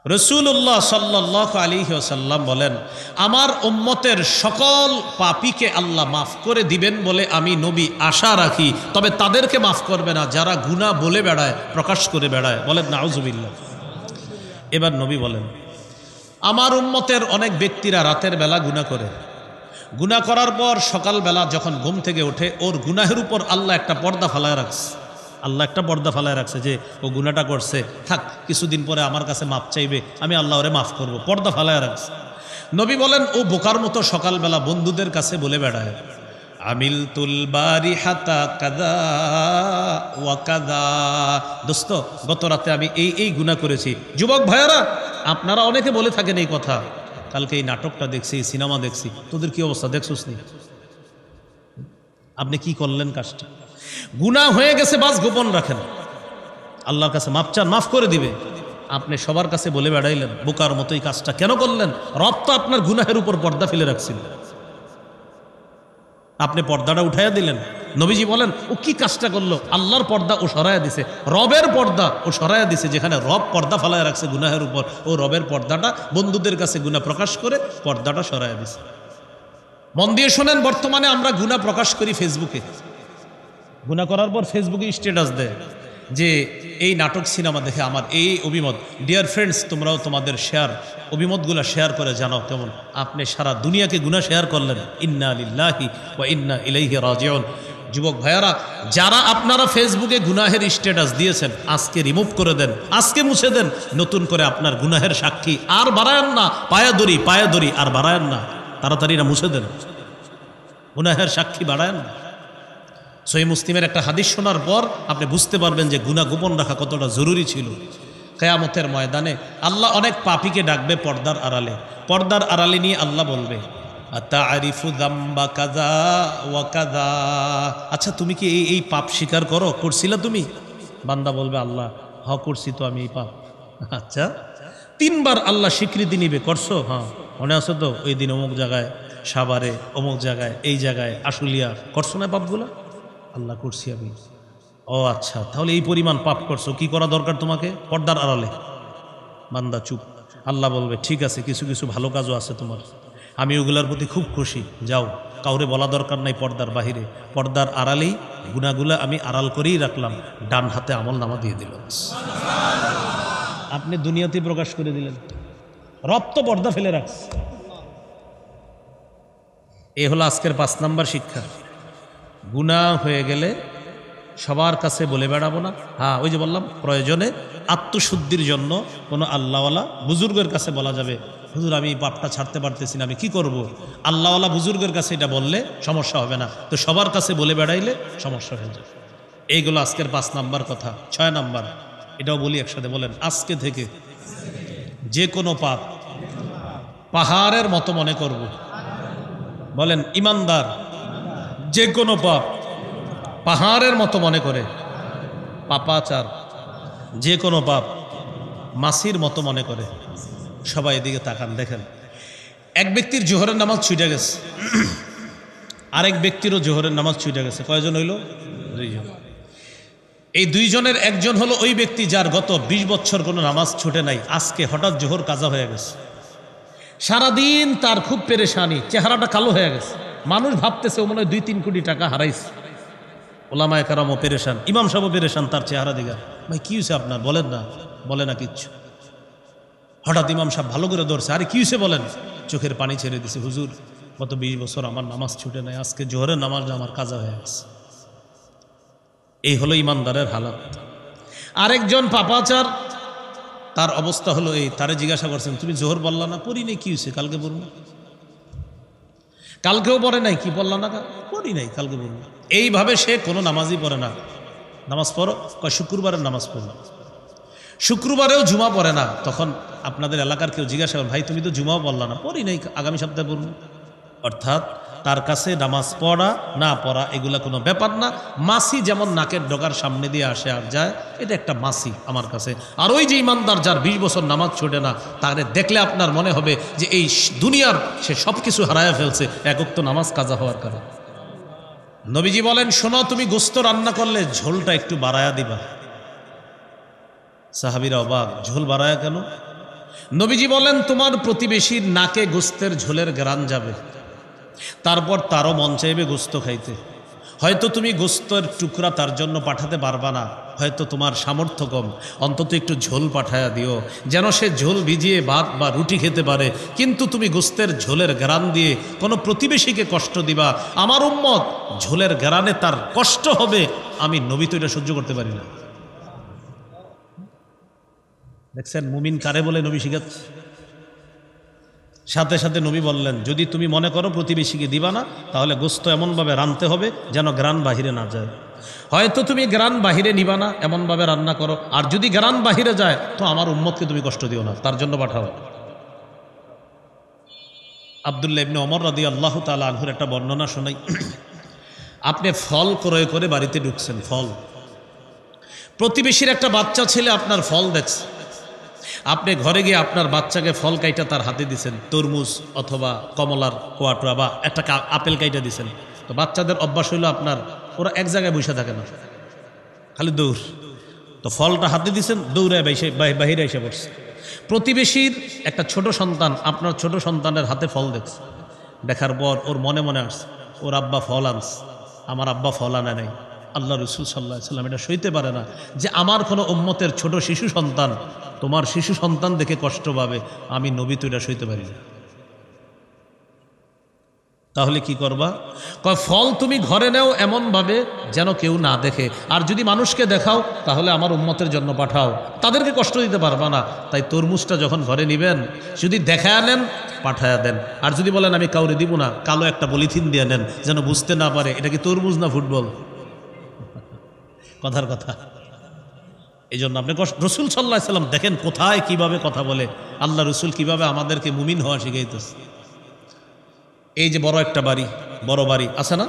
রাসূলুল্লাহ সাল্লাল্লাহু আলাইহি ওয়াসাল্লাম বলেন, আমার উম্মতের সকল পাপীকে আল্লাহ মাফ করে দিবেন বলে আমি নবী আশা রাখি, তবে তাদেরকে মাফ করবে না যারা গুনাহ বলে বেড়ায়, প্রকাশ করে বেড়ায়। বলেন নাউজুবিল্লাহ। এবার নবী বলেন, আমার উম্মতের অনেক ব্যক্তিরা রাতের বেলা গুনাহ করে, গুনাহ করার পর সকালবেলা যখন ঘুম থেকে ওঠে ওর গুনাহের উপর আল্লাহ একটা পর্দা ফালায় রাখছে। আল্লাহ একটা পর্দা ফালায় রাখছে যে ও গুনাহটা করছে, থাক কিছুদিন পরে আমার কাছে মাপ চাইবে, আমি আল্লাহ ওরে মাফ করব, পর্দা ফালায় রাখছে। নবী বলেন, ও বোকার মতো সকালবেলা বন্ধুদের কাছে বলে বেড়ায়, আমিলতুল বারিহাতা কাযা ওয়া কাযা, দোস্ত গত রাতে আমি এই গুনাহ করেছি। যুবক ভাইয়ারা, আপনারা অনেকে বলে থাকেন এই কথা, কালকে এই নাটকটা দেখছি, সিনেমা দেখছি, তোদের কি অবস্থা দেখছিস নি? আপনি কি করলেন কাজটা? গুনাহ হয়ে গেছে, বাস গোপন রাখেন, আল্লাহর কাছে মাপ চান, মাফ করে দিবে। আপনি সবার কাছে বলে বেড়াইলেন, বোকার মতো এই কাজটা কেন করলেন? রব তো আপনার গুনাহের উপর পর্দা ফেলে রাখছিল, আপনি পর্দাটা উঠাইয়া দিলেন। নবীজি বলেন, ও কি কাজটা করলো? আল্লাহর পর্দা ও সরাইয়া দিছে, রবের পর্দা ও সরাইয়া দিছে। যেখানে রব পর্দা ফালায় রাখছে গুনাহের উপর, ও রবের পর্দাটা বন্ধুদের কাছে গুনাহ প্রকাশ করে পর্দাটা সরাইয়া দিছে। মন দিয়ে শোনেন, বর্তমানে আমরা গুনাহ প্রকাশ করি ফেসবুকে, গুনাহ করার পর ফেসবুকে স্ট্যাটাস দেয় যে এই নাটক সিনেমা দেখে আমার এই অভিমত। ডিয়ার ফ্রেন্ডস, তোমরাও তোমাদের অভিমতগুলো শেয়ার করে জানাও কেমন। আপনি সারা দুনিয়াকে গুনাহ শেয়ার করলেন। ইন্না লিল্লাহি ওয়া ইন্না ইলাইহি রাজিউন। যুবক ভাইয়ারা, যারা আপনারা ফেসবুকে গুনাহের স্ট্যাটাস দিয়েছেন, আজকে রিমুভ করে দেন, আজকে মুছে দেন। নতুন করে আপনার গুনাহের সাক্ষী আর বাড়ায়েন না, পায়া দড়ি আর বাড়ায়েন না, তাড়াতাড়ি না মুছে দেন, গুনাহের সাক্ষী বাড়ায়েন না। সহিহ মুসলিমের একটা হাদিস শোনার পর আপনি বুঝতে পারবেন যে গুনাহ গোপন রাখা কতটা জরুরি ছিল। কিয়ামতের ময়দানে আল্লাহ অনেক পাপীকে ডাকবে পর্দার আড়ালে, পর্দার আড়ালে নিয়ে আল্লাহ বলবে, আতারিফু যামবা কাযা ওয়া কাযা, আচ্ছা তুমি কি এই পাপ স্বীকার করছিলা তুমি? বান্দা বলবে, আল্লাহ হ করছি তো আমি এই পাপ। আচ্ছা, তিনবার আল্লাহ স্বীকৃতি নিবে, করছো? হ্যাঁ, মনে আছে তো ওই দিন অমুক জায়গায় সাভারে, অমুক জায়গায়, এই জায়গায় আশুলিয়া, করছো না পাপগুলা? আল্লাহ করছি আমি। ও আচ্ছা, তাহলে এই পরিমাণ পাপ করছো, কি করা দরকার তোমাকে? পর্দার আড়ালে। বান্দা চুপ। আল্লাহ বলবে, ঠিক আছে, কিছু কিছু ভালো কাজও আছে তোমার, আমি ওগুলার প্রতি খুব খুশি, যাও, কাউরে বলা দরকার নাই, পর্দার বাহিরে, পর্দার আড়ালেই গুনাহগুলা আমি আড়াল করেই রাখলাম, ডান হাতে আমল নামা দিয়ে দিল। আপনি দুনিয়াতে প্রকাশ করে দিলেন, রব তো পর্দা ফেলে রাখছে। এ হলো আজকের 5 নাম্বার শিক্ষা। গুনাহ হয়ে গেলে সবার কাছে বলে বেড়াবো না। হ্যাঁ, ওই যে বললাম, প্রয়োজনে আত্মশুদ্ধির জন্য কোনো আল্লাহওয়ালা বুজুর্গের কাছে বলা যাবে, হুজুর আমি এই পাপটা ছাড়তে পারতেছি না, আমি কি করব? আল্লাহওয়ালা বুজুর্গের কাছে এটা বললে সমস্যা হবে না, তো সবার কাছে বলে বেড়াইলে সমস্যা হয়ে যাবে। এইগুলো আজকের 5 নাম্বার কথা। 6 নাম্বার, এটাও বলি একসাথে, বলেন, আজকে থেকে যে কোনো পাপ পাহাড়ের মতো মনে করব। বলেন, ইমানদার যে কোনো পাপ পাহাড়ের মতো মনে করে, পাপাচার যে কোনো পাপ মাছির মতো মনে করে। সবাই এদিকে তাকান, দেখেন, এক ব্যক্তির জোহরের নামাজ ছুটে গেছে, আরেক ব্যক্তিরও জোহরের নামাজ ছুটে গেছে। কয়জন হইল? 2 জন। এই 2 জনের একজন হলো ওই ব্যক্তি যার গত 20 বছর কোনো নামাজ ছুটে নাই, আজকে হঠাৎ জোহর কাজা হয়ে গেছে। সারাদিন তার খুব পেরেশানি, চেহারাটা কালো হয়ে গেছে, মানুষ ভাবতেছে ও মনে হয় 2-3 কোটি টাকা হারাইছে। ওলামায়ে কেরামও পেরেশান, ইমাম সাহেবও পেরেশান তার চেহারা দিকে। ভাই কি হয়েছে আপনার? বলেন না, বলে না কিচ্ছু। হঠাৎ ইমাম সাহেব ভালো করে ধরছে, আরে কি হয়েছে বলেন? চোখের পানি ছেড়ে দিছে, হুজুর গত 20 বছর আমার নামাজ ছুটে নাই, আজকে জোহরের নামাজ আমার কাজা হয়ে গেছে। এই হলো ইমানদারের হালাত। আরেকজন পাপাচার, তার অবস্থা হলো এই, তারে জিজ্ঞাসা করছেন, তুমি জোহর বললা না? পড়ি নাই। কি হয়েছে? কালকে পড়বো। কালকেও পড়ে নাই, কি বললা না? পড়ি নাই, কালকে পড়বো। এইভাবে সে কোনো নামাজই পড়ে না। নামাজ পড়ো, কয় শুক্রবারের নামাজ পড়ো। শুক্রবারেও জুমা পড়ে না। তখন আপনাদের এলাকার কেউ জিজ্ঞাসা করেন, ভাই তুমি তো জুমাও বললা না? পড়ি নাই, আগামী সপ্তাহে পড়বো। অর্থাৎ তার কাছে নামাজ পড়া না পড়া এগুলা কোনো ব্যাপার না। মাছি যেমন নাকের ডগার সামনে দিয়ে আসে আর যায়, এটা একটা মাছি আমার কাছে। আর ওই যে ইমানদার যার 20 বছর নামাজ ছোটে না, তাকে দেখলে আপনার মনে হবে যে এই দুনিয়ার সে সব কিছু হারায় ফেলছে এক ওয়াক্ত নামাজ কাজা হওয়ার কারণে। নবীজি বলেন, শোনো, তুমি গোস্ত রান্না করলে ঝোলটা একটু বাড়ায়া দিবা। সাহাবীরা অবাক, ঝোল বাড়ায়া কেন? নবীজি বলেন তোমার প্রতিবেশীর নাকে গোস্তের ঝোলের গ্রান যাবে, তারপর তারও মন চাইবে গোস্ত খাইতে। হয়তো তুমি গোস্তের টুকরা তার জন্য পাঠাতে পারবা না, হয়তো তোমার সামর্থ্য কম, অন্তত একটু ঝোল পাঠায়া দিও যেন সে ঝোল ভিজিয়ে ভাত বা রুটি খেতে পারে। কিন্তু তুমি গোস্তের ঝোলের গ্রান দিয়ে কোনো প্রতিবেশীকে কষ্ট দিবা, আমার উম্মত ঝোলের গ্রানে তার কষ্ট হবে, আমি নবী তো এটা সহ্য করতে পারি না। দেখছেন মুমিন কারে বলে নবী শিখাচ্ছে। সাথে সাথে নবী বললেন, যদি তুমি মনে করো প্রতিবেশীকে দিবা না, তাহলে গোস্ত এমনভাবে রাঁধতে হবে যেন গ্রান বাহিরে না যায়। হয়তো তুমি গ্রান বাহিরে নিবা না, এমনভাবে রান্না করো, আর যদি গ্রান বাহিরে যায় তো আমার উম্মতকে তুমি কষ্ট দিও না, তার জন্য পাঠাও। আব্দুল্লাহ ইবনে ওমর রাদিয়াল্লাহু তাআলা আনহুর একটা বর্ণনা শোনাই। আপনি ফল ক্রয় করে বাড়িতে ঢুকছেন, ফল, প্রতিবেশীর একটা বাচ্চা ছেলে আপনার ফল দেখছে, আপনি ঘরে গিয়ে আপনার বাচ্চাকে ফল কাইটা তার হাতে দিছেন, তরমুজ অথবা কমলার কোয়াটুয়া বা একটা আপেল কাইটা দিছেন। তো বাচ্চাদের অভ্যাস হইল আপনার, ওরা এক জায়গায় বসে থাকে না, খালি দৌড়। তো ফলটা হাতে দিছেন, দৌড়ে বাহিরে এসে পড়ছে। প্রতিবেশীর একটা ছোট সন্তান আপনার ছোট সন্তানের হাতে ফল দেখছে, দেখার পর ওর মনে মনে আসছে, ওর আব্বা ফল আনছে, আমার আব্বা ফল আনে নাই। আল্লাহ রসুল সাল্লাল্লাহু আলাইহি ওয়াসাল্লাম এটা সইতে পারে না যে আমার কোনো উম্মতের ছোট শিশু সন্তান তোমার শিশু সন্তান দেখে কষ্ট পাবে, আমি নবী তো এটা সইতে পারি না। তাহলে কি করবা? কয় ফল তুমি ঘরে নেও এমনভাবে যেন কেউ না দেখে, আর যদি মানুষকে দেখাও তাহলে আমার উম্মতের জন্য পাঠাও, তাদেরকে কষ্ট দিতে পারবা না। তাই তরমুজটা যখন ঘরে নিবেন যদি দেখায় নেন পাঠায়া দেন, আর যদি বলেন আমি কাউরে দিব না, কালো একটা পলিথিন দিয়ে নেন যেন বুঝতে না পারে এটা কি তরমুজ না ফুটবল। কথার কথা। এই জন্য আপনি রসুল সাল্লাল্লাহু আলাইহি সাল্লাম দেখেন কোথায় কিভাবে কথা বলে, আল্লাহ রসুল কিভাবে আমাদেরকে মুমিন হওয়া শিখাইতেছে। এই যে বড় একটা বাড়ি, বড় বাড়ি আছে না?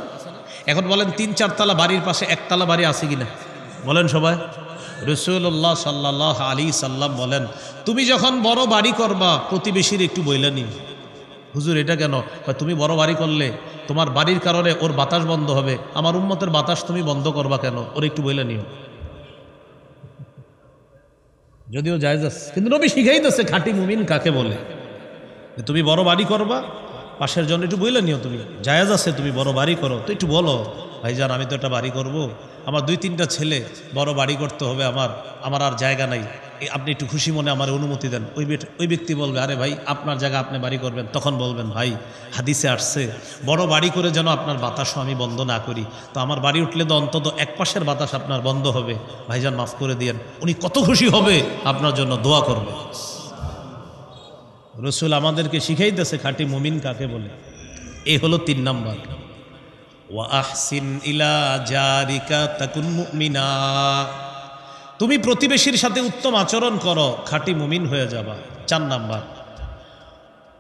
এখন বলেন ৩-৪ তলা বাড়ির পাশে একতলা বাড়ি আছে কিনা বলেন সবাই। রাসূলুল্লাহ সাল্লাল্লাহু আলাইহি সাল্লাম বলেন, তুমি যখন বড় বাড়ি করবা প্রতিবেশীর একটু বইলা নিও। হুজুর এটা কেন? তুমি বড় বাড়ি করলে তোমার বাড়ির কারণে ওর বাতাস বন্ধ হবে, আমার উম্মতের বাতাস তুমি বন্ধ করবা কেন? ওর একটু বইলা নিও। যদিও জায়েজ আছে, কিন্তু নবী শিখাইতেছে খাঁটি মুমিন কাকে বলে। তুমি বড় বাড়ি করবা, পাশের জন্য একটু বইলে নিও, তুমি জায়েজ আছে তুমি বড় বাড়ি করো, তো একটু বলো ভাইজান আমি তো একটা বাড়ি করব, আমার 2-3টা ছেলে, বড় বাড়ি করতে হবে, আমার আর জায়গা নাই, আপনি একটু খুশি মনে আমার অনুমতি দেন। ওই ব্যক্তি বলবে, আরে ভাই আপনার জায়গা আপনি বাড়ি করবেন। তখন বলবেন, ভাই হাদিসে আসছে বড় বাড়ি করে যেন আপনার বাতাসও আমি বন্ধ না করি, তো আমার বাড়ি উঠলে তো অন্তত এক পাশের বাতাস আপনার বন্ধ হবে, ভাইজান মাফ করে দিয়েন। উনি কত খুশি হবে, আপনার জন্য দোয়া করবে। রসুল আমাদেরকে শিখাইতেছে খাঁটি মুমিন কাকে বলে। এই হলো 3 নম্বর, ওয়া আহসিন ইলা জারিকা তাকুন মুমিনা। তুমি প্রতিবেশীর সাথে উত্তম আচরণ করো, খাঁটি মুমিন হয়ে যাবা। 4 নম্বর,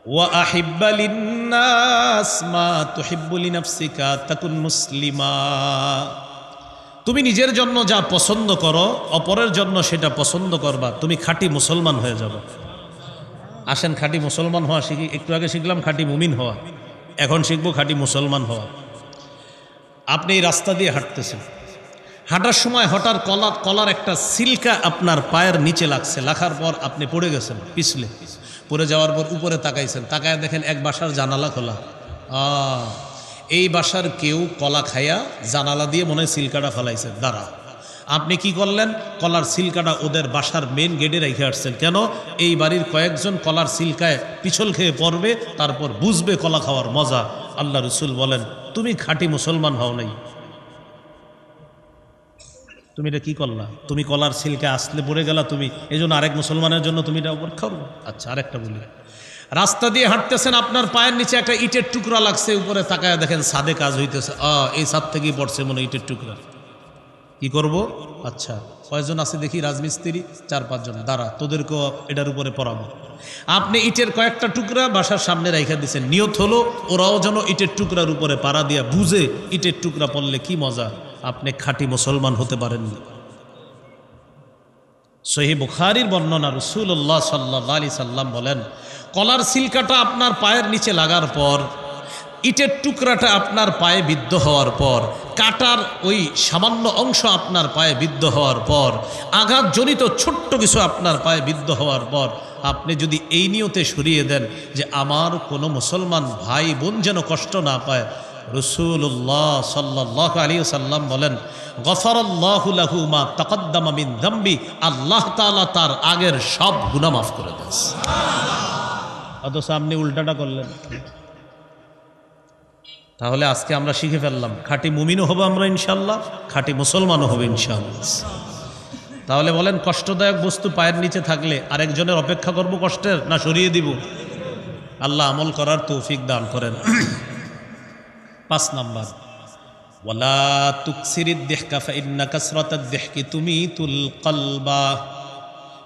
ওয়া আহিব্বা লিন্নাস মা তুহিব্বু লিনাফসিকা তাকুন মুসলিমা। তুমি নিজের জন্য যা পছন্দ করো অপরের জন্য সেটা পছন্দ করবা, তুমি খাঁটি মুসলমান হয়ে যাবে। আসেন খাঁটি মুসলমান হওয়া শিখি। একটু আগে শিখলাম খাঁটি মুমিন হওয়া, এখন শিখবো খাঁটি মুসলমান হওয়া। আপনি এই রাস্তা দিয়ে হাঁটতেছেন, হাঁটার সময় হঠাৎ কলার একটা সিল্কা আপনার পায়ের নিচে লাগছে, লাগার পর আপনি পড়ে গেছেন, পিছলে পড়ে যাওয়ার পর উপরে তাকাইছেন, তাকায় দেখেন এক বাসার জানালা খোলা। এই বাসার কেউ কলা খাইয়া জানালা দিয়ে মনে হয় সিল্কাটা ফেলাইছে। দাঁড়া, আপনি কি করলেন? কলার সিল্কাটা ওদের বাসার মেন গেটে রেখে আসছেন। কেন? এই বাড়ির কয়েকজন কলার সিল্কায় পিছল খেয়ে পড়বে, তারপর বুঝবে কলা খাওয়ার মজা। আল্লাহ রসুল বলেন, তুমি খাঁটি মুসলমান হও নাই। তুমি এটা কি করলা? তুমি কলার সিল্কায় আসলে পড়ে গেলা, তুমি এই জন্য আরেক মুসলমানের জন্য তুমি এটা অপেক্ষা করবো। আচ্ছা, আরেকটা বলি, রাস্তা দিয়ে হাঁটতেছেন, আপনার পায়ের নিচে একটা ইটের টুকরা লাগছে, উপরে তাকায় দেখেন ছাদে কাজ হইতেছে, এই ছাদ থেকেই পড়ছে মনে ইটের টুকরা। কি করব? আচ্ছা, কয়জন আছে দেখি রাজমিস্ত্রি? 4-5 জন। দাঁড়া, তোদেরকেও এটার উপরে পড়াবো। আপনি ইটের কয়েকটা টুকরা বাসার সামনে রাইখা দিচ্ছেন, নিয়ত হলো ওরাও যেন ইটের টুকরার উপরে পাড়া দিয়া বুঝে ইটের টুকরা পড়লে কি মজা। আপনি খাঁটি মুসলমান হতে পারেননি। সহিহ বুখারীর বর্ণনা, রাসূলুল্লাহ সাল্লাল্লাহু আলাইহি সাল্লাম বলেন, কলার সিলকাটা আপনার পায়ের নিচে লাগার পর, ইটের টুকরাটা আপনার পায়ে বিদ্ধ হওয়ার পর, কাটার ওই সামান্য অংশ আপনার পায়ে বিদ্ধ হওয়ার পর, আঘাতজনিত ছোট্ট কিছু আপনার পায়ে বিদ্ধ হওয়ার পর, আপনি যদি এই নিয়তে সরিয়ে দেন যে আমার কোনো মুসলমান ভাই বোন যেন কষ্ট না পায়, রাসূলুল্লাহ সাল্লাল্লাহু আলাইহি ওয়াসাল্লাম বলেন গফারাল্লাহু লাহু মা তাকাদ্দামা মিন যামবি, আল্লাহ তাআলা তার আগের সব গুনাহ মাফ করে দেন। অথচ আপনি উল্টাটা করলেন। তাহলে আজকে আমরা শিখে ফেললাম, খাঁটি মুমিনও হবো আমরা ইনশাআল্লাহ, খাঁটি মুসলমানও হবে ইনশাআল্লাহ। তাহলে বলেন, কষ্টদায়ক বস্তু পায়ের নিচে থাকলে আরেকজনের অপেক্ষা করব কষ্টের, না সরিয়ে দিব? আল্লাহ আমল করার তৌফিক দান করেন। 5 নাম্বার, ওয়ালা তুকসিরিদ দিহকা ফাইন্না কাসরাতাদ দিহকি তুমিতুল কলবা।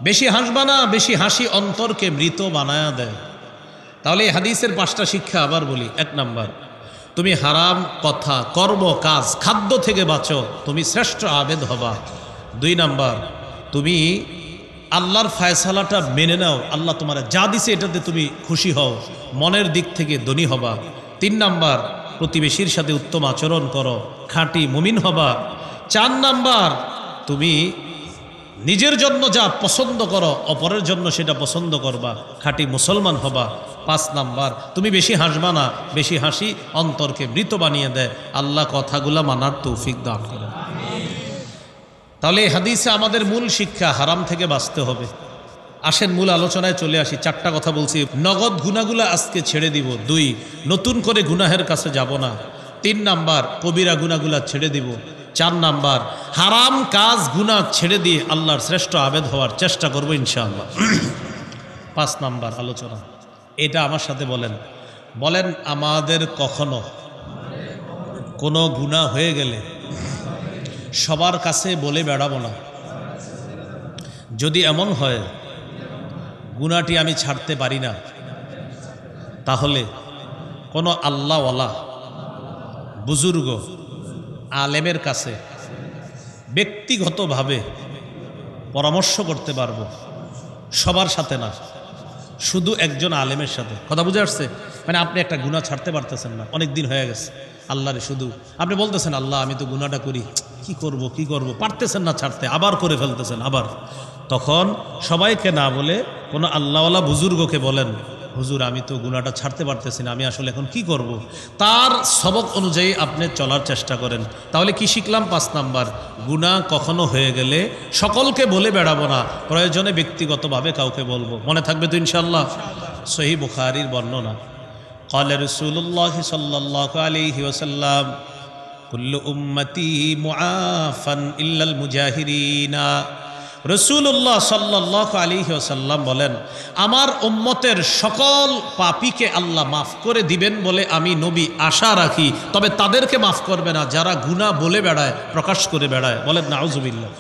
বেশি হাসবা না, বেশি হাসি অন্তরকে মৃত বানায়া দেয়। তাহলে এই হাদিসের 5টা শিক্ষা আবার বলি। 1 নাম্বার, তুমি হারাম কথা, কর্ম, কাজ, খাদ্য থেকে বাঁচো, তুমি শ্রেষ্ঠ আবেদ হবা। 2 নাম্বার, তুমি আল্লাহর ফায়সালাটা মেনে নাও, আল্লাহ তোমার যা দিছে এটাতে তুমি খুশি হও, মনের দিক থেকে ধনী হবা। 3 নাম্বার, প্রতিবেশীর সাথে উত্তম আচরণ করো, খাঁটি মুমিন হবা। 4 নাম্বার, তুমি নিজের জন্য যা পছন্দ করো অপরের জন্য সেটা পছন্দ করবা, খাঁটি মুসলমান হবা। 5 নাম্বার, তুমি বেশি হাসবা না, বেশি হাসি অন্তরকে মৃত বানিয়ে দেয়। আল্লাহ কথাগুলা মানার তৌফিক দান করেন। তাহলে এই হাদিসে আমাদের মূল শিক্ষা, হারাম থেকে বাঁচতে হবে। আসেন মূল আলোচনায় চলে আসি। 4টা কথা বলছি। নগদ গুনাহগুলো আজকে ছেড়ে দিব। 2, নতুন করে গুনাহের কাছে যাব না। 3 নাম্বার, কবিরা গুনাহগুলো ছেড়ে দিব। 4 নাম্বার, হারাম কাজ গুনাহ ছেড়ে দিয়ে আল্লাহর শ্রেষ্ঠ আবেদ হওয়ার চেষ্টা করব ইনশাআল্লাহ। 5 নাম্বার আলোচনা, এটা আমার সাথে বলেন। বলেন, আমাদের কখনো কোনো গুনাহ হয়ে গেলে সবার কাছে বলে বেড়াবো না। যদি এমন হয় গুনাহটি আমি ছাড়তে পারি না, তাহলে কোনো আল্লাহওয়ালা বুজুর্গ আলেমের কাছে ব্যক্তিগতভাবে পরামর্শ করতে পারবো, সবার সাথে না, শুধু একজন আলেমের সাথে। কথা বুঝে আসছে? মানে আপনি একটা গুনাহ ছাড়তে পারতেছেন না, অনেক দিন হয়ে গেছে, আল্লাহরে শুধু আপনি বলতেছেন, আল্লাহ আমি তো গুনাহটা করি, কি করব, পারতেছেন না ছাড়তে, আবার করে ফেলতেছেন আবার। তখন সবাইকে না বলে কোনো আল্লাহওয়ালা বুজুর্গকে বলেন, হুজুর আমি তো গুনাহটা ছাড়তে পারতেছি না, আমি আসলে এখন কি করব। তার সবক অনুযায়ী আপনি চলার চেষ্টা করেন। তাহলে কি শিখলাম? 5 নাম্বার, গুনাহ কখনো হয়ে গেলে সকলকে বলে বেড়াবো না, প্রয়োজনে ব্যক্তিগতভাবে কাউকে বলবো। মনে থাকবে তো ইনশাআল্লাহ? সহিহ বুখারীর বর্ণনা, قال رسول الله صلى الله عليه وسلم كل উম্মতি মুআফান ইল্লাল মুজাহিরিন। রাসূলুল্লাহ সাল্লাল্লাহু আলাইহি ওয়াসাল্লাম বলেন, আমার উম্মতের সকল পাপীকে আল্লাহ মাফ করে দিবেন বলে আমি নবী আশা রাখি, তবে তাদেরকে মাফ করবে না যারা গুনাহ বলে বেড়ায়, প্রকাশ করে বেড়ায়। বলেন নাউজুবিল্লাহ।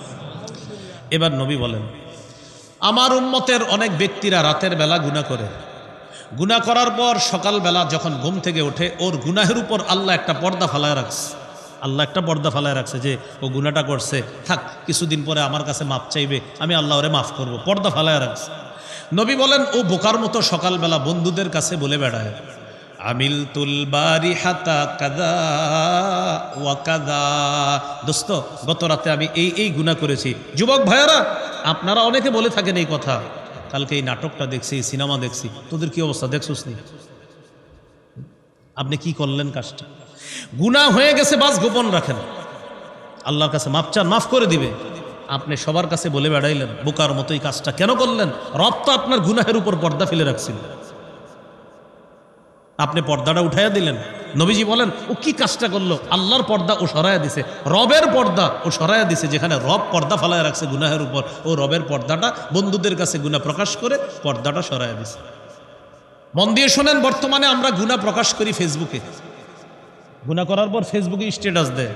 এবার নবী বলেন, আমার উম্মতের অনেক ব্যক্তিরা রাতের বেলা গুনাহ করে, গুনাহ করার পর সকালবেলা যখন ঘুম থেকে ওঠে, ওর গুনাহের উপর আল্লাহ একটা পর্দা ফালায় রাখছে। আল্লাহ একটা পর্দা ফালায় রাখছে যে ও গুনাহটা করছে, থাক কিছুদিন পরে আমার কাছে মাপ চাইবে, আমি আল্লাহ ওরে মাফ করব, পর্দা ফালায় রাখছে। নবী বলেন, ও বোকার মতো সকালবেলা বন্ধুদের কাছে বলে বেড়ায়, আমিলতুল বারিহাতা কাযা ওয়া কাযা, দোস্ত গত রাতে আমি এই গুনাহ করেছি। যুবক ভাইয়েরা, আপনারা অনেকে বলে থাকেন এই কথা, কালকে এই নাটকটা দেখছি, সিনেমা দেখছি, তোদের কি অবস্থা দেখছোস নি? আপনি কি করলেন কাজটা? গুনাহ হয়ে গেছে, বাস গোপন রাখেন, আল্লাহর কাছে মাপ চান, মাফ করে দিবে। আপনি সবার কাছে বলে বেড়াইলেন, বোকার মতোই কাজটা কেন করলেন? রব তো আপনার গুনাহের উপর পর্দা ফেলে রাখছিল, আপনি পর্দাটা উঠাইয়া দিলেন। নবীজি বলেন, ও কি কাজটা করলো? আল্লাহর পর্দা ও সরাইয়া দিছে, রবের পর্দা ও সরাইয়া দিছে। যেখানে রব পর্দা ফেলায় রাখছে গুনাহের উপর, ও রবের পর্দাটা বন্ধুদের কাছে গুনাহ প্রকাশ করে পর্দাটা সরাইয়া দিছে। মন দিয়ে শোনেন, বর্তমানে আমরা গুনাহ প্রকাশ করি ফেসবুকে, গুনাহ করার পর ফেসবুকে স্ট্যাটাস দেয়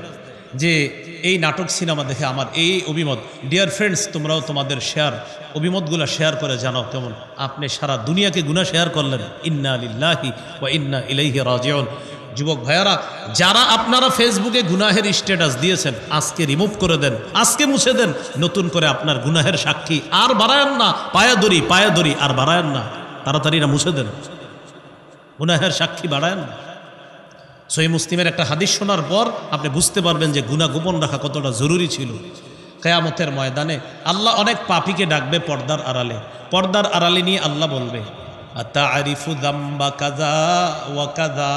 যে এই নাটক সিনেমা দেখে আমার এই অভিমত। ডিয়ার ফ্রেন্ডস, তোমরাও তোমাদের অভিমতগুলো শেয়ার করে জানাও কেমন। আপনি সারা দুনিয়াকে গুনাহ শেয়ার করলেন। ইন্না লিল্লাহি ওয়া ইন্না ইলাইহি রাজিউন। যুবক ভাইয়ারা, যারা আপনারা ফেসবুকে গুনাহের স্ট্যাটাস দিয়েছেন, আজকে রিমুভ করে দেন, আজকে মুছে দেন। নতুন করে আপনার গুনাহের সাক্ষী আর বাড়ায়েন না, পায়ে ধরি আর বাড়ায়েন না, তাড়াতাড়ি না মুছে দেন, গুনাহের সাক্ষী বাড়ায়েন না। সহিহ মুসলিমের একটা হাদিস শোনার পর আপনি বুঝতে পারবেন যে গুনাহ গোপন রাখা কতটা জরুরি ছিল। কিয়ামতের ময়দানে আল্লাহ অনেক পাপীকে ডাকবে পর্দার আড়ালে। পর্দার আড়ালে নিয়ে আল্লাহ বলবে, আতারিফু যামবা কাযা ওয়া কাযা,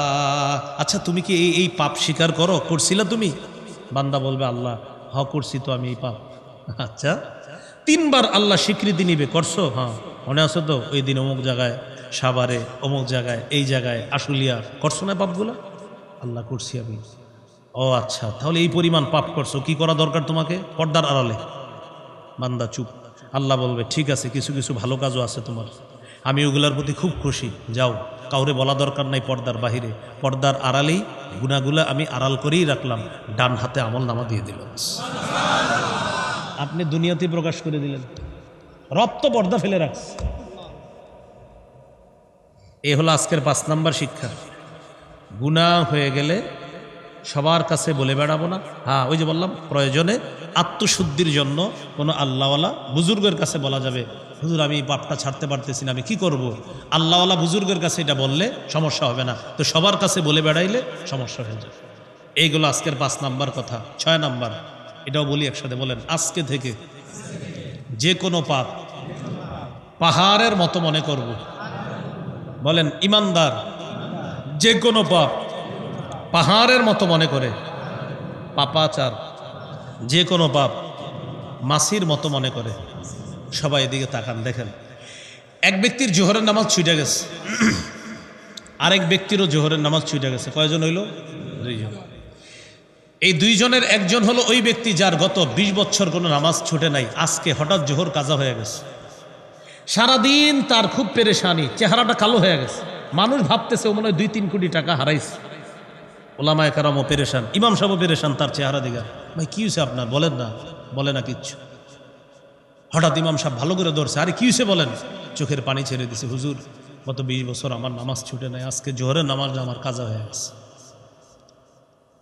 আচ্ছা তুমি কি এই পাপ স্বীকার করো, করছিলা তুমি? বান্দা বলবে, আল্লাহ করছি তো আমি এই পাপ। আচ্ছা, 3 বার আল্লাহ স্বীকৃতি নিবে, করছো? হ্যাঁ। মনে আছে তো ওই দিন অমুক জায়গায় সাভারে, অমুক জায়গায়, এই জায়গায় আশুলিয়া, করছো না পাপগুলা? আল্লাহ করছি আমি। ও আচ্ছা, তাহলে এই পরিমাণ পাপ করছো, কি করা দরকার তোমাকে? পর্দার আড়ালে। বান্দা চুপ। আল্লাহ বলবে, ঠিক আছে, কিছু কিছু ভালো কাজও আছে তোমার, আমি ওগুলার প্রতি খুব খুশি, যাও, কাউরে বলা দরকার নাই পর্দার বাহিরে, পর্দার আড়ালেই গুনাহগুলা আমি আড়াল করেই রাখলাম, ডান হাতে আমল নামা দিয়ে দিল। আপনি দুনিয়াতেই প্রকাশ করে দিলেন, রব তো পর্দা ফেলে রাখছে। এই হলো আজকের 5 নাম্বার শিক্ষা। গুনাহ হয়ে গেলে সবার কাছে বলে বেড়াবো না। হ্যাঁ, ওই যে বললাম, প্রয়োজনে আত্মশুদ্ধির জন্য কোনো আল্লাহওয়ালা বুজুর্গের কাছে বলা যাবে, হুজুর আমি এই পাপটা ছাড়তে পারতেছি না, আমি কি করব? আল্লাহওয়ালা বুজুর্গের কাছে এটা বললে সমস্যা হবে না, তো সবার কাছে বলে বেড়াইলে সমস্যা হয়ে যাবে। এইগুলো আজকের 5 নাম্বার কথা। 6 নাম্বার, এটাও বলি একসাথে, বলেন, আজকে থেকে যে কোনো পাপ পাহাড়ের মতো মনে করব। বলেন, ইমানদার যে কোনো পাপ পাহাড়ের মতো মনে করে, পাপাচার যে কোনো পাপ মাছির মতো মনে করে। সবাই এদিকে তাকান, দেখেন, এক ব্যক্তির জোহরের নামাজ ছুটে গেছে, আরেক ব্যক্তিরও জোহরের নামাজ ছুটে গেছে। কয়জন হইল? 2 জন। এই 2 জনের একজন হলো ওই ব্যক্তি যার গত 20 বছর কোনো নামাজ ছুটে নাই, আজকে হঠাৎ জোহর কাজা হয়ে গেছে। সারাদিন তার খুব পেরেশানি, চেহারাটা কালো হয়ে গেছে, মানুষ ভাবতেছে ও মনে হয় 2-3 কোটি টাকা হারাইছে। ওলামায়ে কেরামও পেরেশান, ইমাম সাহেবও পেরেশান তার চেহারা দিকে। ভাই কি হয়েছে আপনার? বলেন না। বলে না কিচ্ছু। হঠাৎ ইমাম সাহেব ভালো করে ধরছে, আরে কি হয়েছে বলেন? চোখের পানি ছেড়ে দিছে, হুজুর গত 20 বছর আমার নামাজ ছুটে নাই, আজকে জোহরের নামাজ আমার কাজা হয়ে গেছে।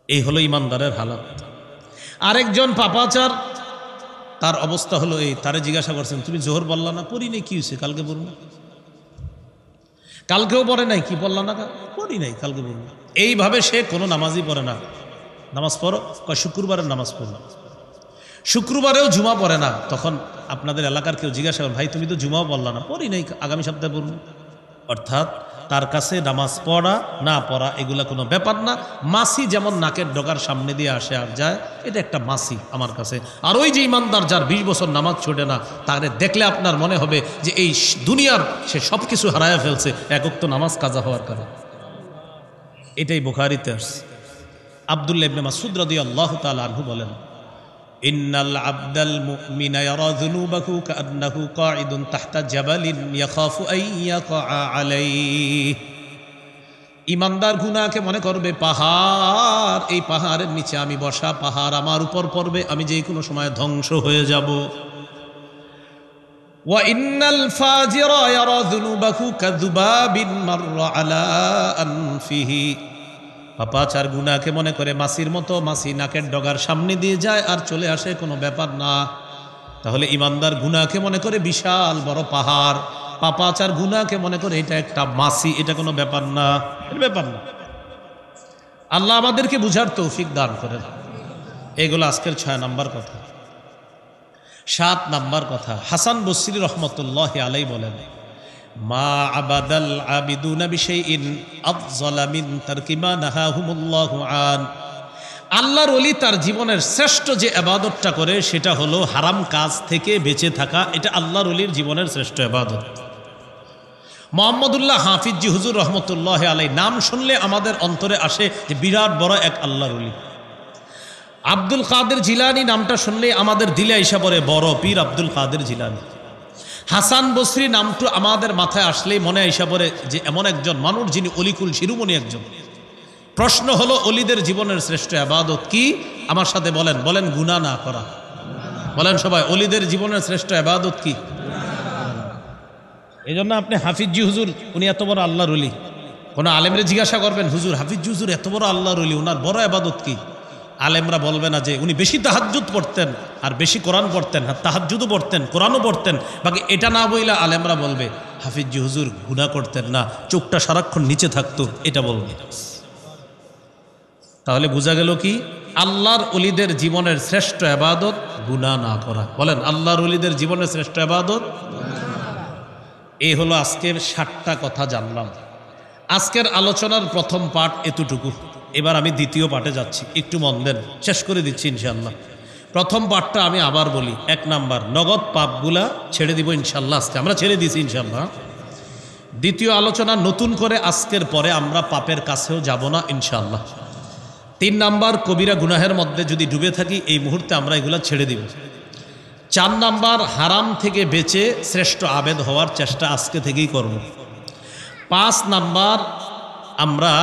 এই হলো ইমানদারের হালাত। আরেকজন পাপাচার, তার অবস্থা হলো এই, তারে জিজ্ঞাসা করছেন, তুমি জোহর বললা না? পড়ি নাই। কি হয়েছে? কালকে পড়ব। কালকেও পড়ে নাই। কি বললা না? পড়ি নাই, কালকে পড়ব। এইভাবে সে কোনো নামাজই পড়ে না। নামাজ পড়ো, শুক্রবারের নামাজ পড়ো। শুক্রবারেও জুমা পড়ে না। তখন আপনাদের এলাকার কেউ জিজ্ঞাসা করেন, ভাই তুমি তো জুমাও বললা না? পড়ি নাই, আগামী সপ্তাহে পড়ব। অর্থাৎ তার কাছে নামাজ পড়া না পড়া এগুলা কোনো ব্যাপার না। মাছি যেমন নাকের ডগার সামনে দিয়ে আসে আর যায়, এটা একটা মাছি আমার কাছে। আর ওই যে ইমানদার যার 20 বছর নামাজ ছোটে না, তারে দেখলে আপনার মনে হবে যে এই দুনিয়ার সে সব কিছু হারায়া ফেলছে এক ওয়াক্ত নামাজ কাজা হওয়ার কারণে। এটাই বুখারীতে আসছে। আব্দুল্লাহ ইবনে মাসউদ রাদিয়াল্লাহু তাআলা আনহু বলেন, ইন্নাল আবদাল মুমিনা ইয়ারা যুনুবাহু কাআন্নাহু কাঈদুন তাহতা জাবালিন ইয়াখাফু আন ইয়াকা আলাইহি। ইমানদার গুনাহকে মনে করবে পাহাড়, এই পাহাড়ের নিচে আমি বসা, পাহাড় আমার উপর পড়বে, আমি যে কোনো সময় ধ্বংস হয়ে যাব। ওয়া ইন্নাল ফাজিরা ইয়ারা যুনুবাহু কাযুবাবিন মাররা আলা আনফিহি। পাপাচার গুনাহকে মনে করে মাছির মতো, মাছি নাকের ডগার সামনে দিয়ে যায় আর চলে আসে, কোনো ব্যাপার না। তাহলে ইমানদার গুনাহকে মনে করে বিশাল বড় পাহাড়, পাপাচার গুনাহকে মনে করে এটা একটা মাছি, এটা কোনো ব্যাপার না, এটা ব্যাপার না। আল্লাহ আমাদেরকে বুঝার তৌফিক দান করেন। এগুলো আজকের 6 নাম্বার কথা। 7 নাম্বার কথা, হাসান বসরি রহমতুল্লাহি আলাইহি বলেন, মা আবাদাল আবিদুনা বিশাইইন আফযালা মিন তারকি মা নাহাহুমুল্লাহু আন। আল্লাহর ওলি তার জীবনের শ্রেষ্ঠ যে ইবাদতটা করে সেটা হলো হারাম কাজ থেকে বেঁচে থাকা। এটা আল্লাহর ওলির জীবনের শ্রেষ্ঠ ইবাদত। মুহাম্মদুল্লাহ হাফিজি হুজুর রহমতুল্লাহি আলাইহি নাম শুনলে আমাদের অন্তরে আসে যে বিরাট বড় এক আল্লাহর ওলি। আব্দুল কাদের জিলানী নামটা শুনলে আমাদের দিলে আইসা পড়ে বড় পীর আব্দুল কাদের জিলানী। হাসান বসরি নামটা আমাদের মাথায় আসলেই মনে আইসা পড়ে যে এমন একজন মানুষ যিনি অলিকুল শিরোমণি একজন। প্রশ্ন হলো অলিদের জীবনের শ্রেষ্ঠ ইবাদত কি? আমার সাথে বলেন, বলেন গুনাহ না করা। বলেন সবাই, অলিদের জীবনের শ্রেষ্ঠ ইবাদত কি? এই জন্য আপনি হাফিজি হুজুর উনি এত বড় আল্লাহর ওলি, কোনো আলেমরে জিজ্ঞাসা করবেন, হুজুর হাফিজি হুজুর এত বড় আল্লাহর ওলি, ওনার বড় ইবাদত কি? আলেমরা বলবে না যে উনি বেশি তাহাজ্জুদ পড়তেন আর বেশি কোরআন পড়তেন, তাহাজ্জুদও পড়তেন, কোরআনও পড়তেন, বাকি এটা না বইলা আলেমরা বলবে হাফিজি হুজুর গুনাহ করতেন না, চোখটা সারাক্ষণ নিচে থাকতো, এটা বলবে। তাহলে বোঝা গেল কি আল্লাহর ওলিদের জীবনের শ্রেষ্ঠ ইবাদত গুনাহ না করা। বলেন, আল্লাহর ওলিদের জীবনের শ্রেষ্ঠ ইবাদত। এই হলো আজকের 60টা কথা জানলাম। আজকের আলোচনার প্রথম পার্ট এতটুকু। এবার আমি দ্বিতীয় পার্টে যাচ্ছি, একটু মন দেন, শেষ করে দিচ্ছি ইনশাআল্লাহ। প্রথম পার্টটা আমি আবার বলি। 1 নাম্বার, নগদ পাপগুলা ছেড়ে দিব ইনশাআল্লাহ। আজকে আমরা ছেড়ে দিয়েছি ইনশাআল্লাহ। দ্বিতীয় আলোচনা, নতুন করে আজকের পরে আমরা পাপের কাছেও যাব না ইনশাআল্লাহ। 3 নাম্বার, কবিরা গুনাহের মধ্যে যদি ডুবে থাকি এই মুহূর্তে আমরা এগুলা ছেড়ে দিব। 4 নাম্বার, হারাম থেকে বেঁচে শ্রেষ্ঠ আবেদ হওয়ার চেষ্টা আজকে থেকেই করব। 5 নাম্বার, আমরা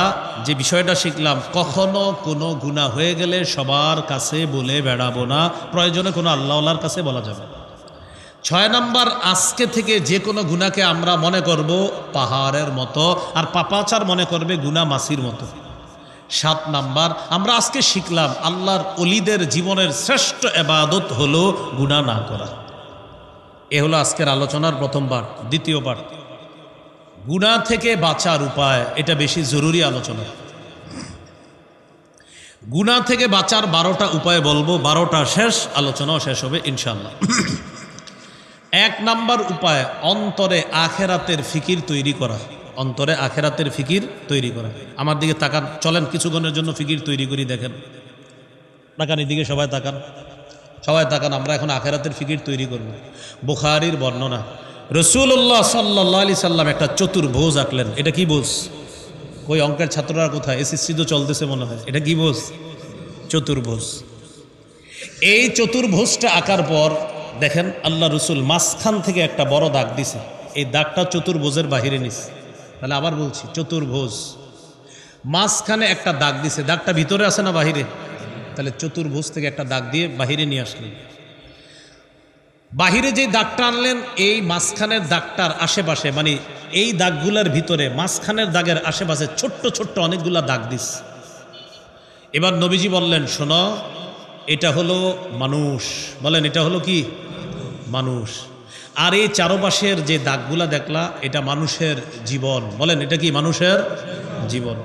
যে বিষয়টা শিখলাম, কখনো কোনো গুনাহ হয়ে গেলে সবার কাছে বলে বেড়াবো না, প্রয়োজনে কোনো আল্লাহওয়ালার কাছে বলা যাবে। 6 নাম্বার, আজকে থেকে যে কোনো গুনাহকে আমরা মনে করব পাহাড়ের মতো, আর পাপাচার মনে করবে গুনাহ মাছির মতো। 7 নাম্বার, আমরা আজকে শিখলাম আল্লাহর ওলিদের জীবনের শ্রেষ্ঠ ইবাদত হলো গুনাহ না করা। এ হলো আজকের আলোচনার প্রথম পার্ট। দ্বিতীয় পার্ট, গুনাহ থেকে বাঁচার উপায়, এটা বেশি জরুরি আলোচনা। গুনাহ থেকে বাঁচার 12টা উপায় বলবো, 12টা শেষ, আলোচনাও শেষ হবে ইনশাআল্লাহ। 1 নাম্বার উপায়, অন্তরে আখেরাতের ফিকির তৈরি করা। অন্তরে আখেরাতের ফিকির তৈরি করা। আমার দিকে তাকান, চলেন কিছুক্ষণের জন্য ফিকির তৈরি করি। দেখেন, তাকান এদিকে, সবাই তাকান, সবাই তাকান। আমরা এখন আখেরাতের ফিকির তৈরি করব। বুখারীর বর্ণনা, রাসূলুল্লাহ সাল্লাল্লাহু আলাইহি সাল্লাম একটা চতুর্ভুজ আঁকলেন। এটা কি বোঝ? কই অঙ্কের ছাত্ররা কোথায়? এসএসসি তো চলতেছে মনে হয়। এটা কি বোঝ? চতুর্ভুজ। এই চতুর্ভুজটা আঁকার পর দেখেন আল্লাহ রসুল মাঝখান থেকে একটা বড় দাগ দিছে। এই দাগটা চতুর্ভুজের বাহিরে নিছে। তাহলে আবার বলছি, চতুর্ভুজ মাঝখানে একটা দাগ দিছে। দাগটা ভিতরে আছে না বাহিরে? তাহলে চতুর্ভুজ থেকে একটা দাগ দিয়ে বাহিরে নিয়ে আসলেন। বাহিরে যে দাগটা আনলেন, এই মাঝখানের দাগটার আশেপাশে, মানে এই দাগগুলোর ভিতরে মাঝখানের দাগের আশেপাশে ছোট্ট ছোট্ট অনেকগুলা দাগ দিস। এবার নবীজি বললেন, শোনো, এটা হলো মানুষ। বলেন, এটা হলো কি? মানুষ। আর এই চারপাশের যে দাগগুলা দেখলা, এটা মানুষের জীবন। বলেন, এটা কি? মানুষের জীবন।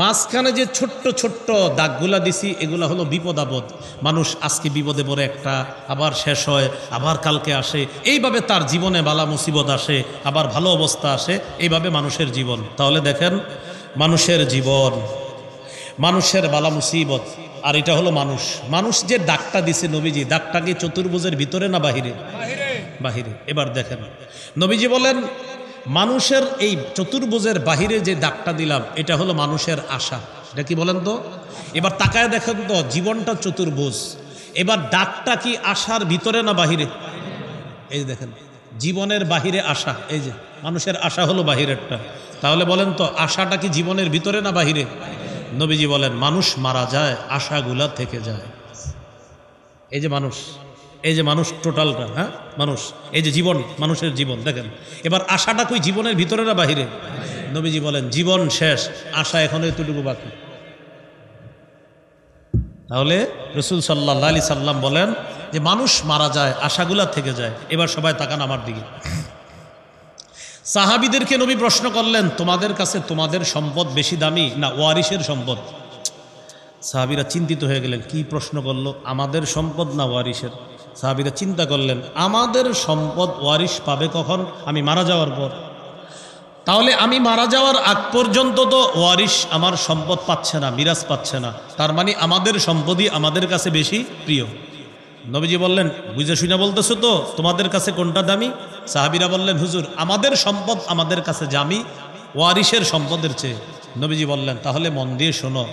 মাঝখানে যে ছোট্ট ছোট্ট দাগগুলা দিছি, এগুলা হলো বিপদ আপদ। মানুষ আজকে বিপদে পড়ে একটা, আবার শেষ হয়, আবার কালকে আসে। এইভাবে তার জীবনে বালা মুসিবত আসে, আবার ভালো অবস্থা আসে। এইভাবে মানুষের জীবন। তাহলে দেখেন, মানুষের জীবন, মানুষের বালা মুসিবত, আর এটা হলো মানুষ। মানুষ যে দাগটা দিছে নবীজি, দাগটা কি চতুর্ভুজের ভিতরে না বাহিরে? বাহিরে। এবার দেখেন, নবীজি বলেন, মানুষের এই চতুর্ভুজের বাহিরে যে দাগটা দিলাম, এটা হলো মানুষের আশা। এটা কি বলেন তো? এবার তাকায় দেখেন তো, জীবনটা চতুর্ভুজ, এবার দাগটা কি আশার ভিতরে না বাহিরে? এই দেখেন, জীবনের বাহিরে আশা। এই যে মানুষের আশা হলো বাহিরেরটা। তাহলে বলেন তো, আশাটা কি জীবনের ভিতরে না বাহিরে? নবীজি বলেন, মানুষ মারা যায়, আশাগুলা থেকে যায়। এই যে মানুষ, এই যে মানুষ টোটালটা, হ্যাঁ মানুষ, এই যে জীবন, মানুষের জীবন দেখেন। এবার আশাটা কই জীবনের ভিতরে না বাহিরে? নবীজি বলেন, জীবন শেষ, আশা এখনো এতটুকু বাকি। তাহলে রাসূল সাল্লাল্লাহু আলাইহি সাল্লাম বলেন যে মানুষ মারা যায়, আশাগুলা থেকে যায়। এবার সবাই তাকান আমার দিকে। সাহাবীদেরকে নবী প্রশ্ন করলেন, তোমাদের কাছে তোমাদের সম্পদ বেশি দামি না ওয়ারিসের সম্পদ? সাহাবীরা চিন্তিত হয়ে গেলেন, কি প্রশ্ন করলো? আমাদের সম্পদ না ওয়ারিসের? সাহাবীরা চিন্তা করলেন, আমাদের সম্পদ ওয়ারিস পাবে কখন? আমি মারা যাওয়ার পর। তাহলে আমি মারা যাওয়ার আগ পর্যন্ত তো ওয়ারিস আমার সম্পদ পাচ্ছে না, মিরাজ পাচ্ছে না। তার মানে আমাদের সম্পদই আমাদের কাছে বেশি প্রিয়। নবীজি বললেন, বুঝে শুনে বলতেছো তো, তোমাদের কাছে কোনটা দামি? সাহাবীরা বললেন, হুজুর, আমাদের সম্পদ আমাদের কাছে দামি ওয়ারিসের সম্পদের চেয়ে। নবীজি বললেন, তাহলে মন দিয়ে শোনো,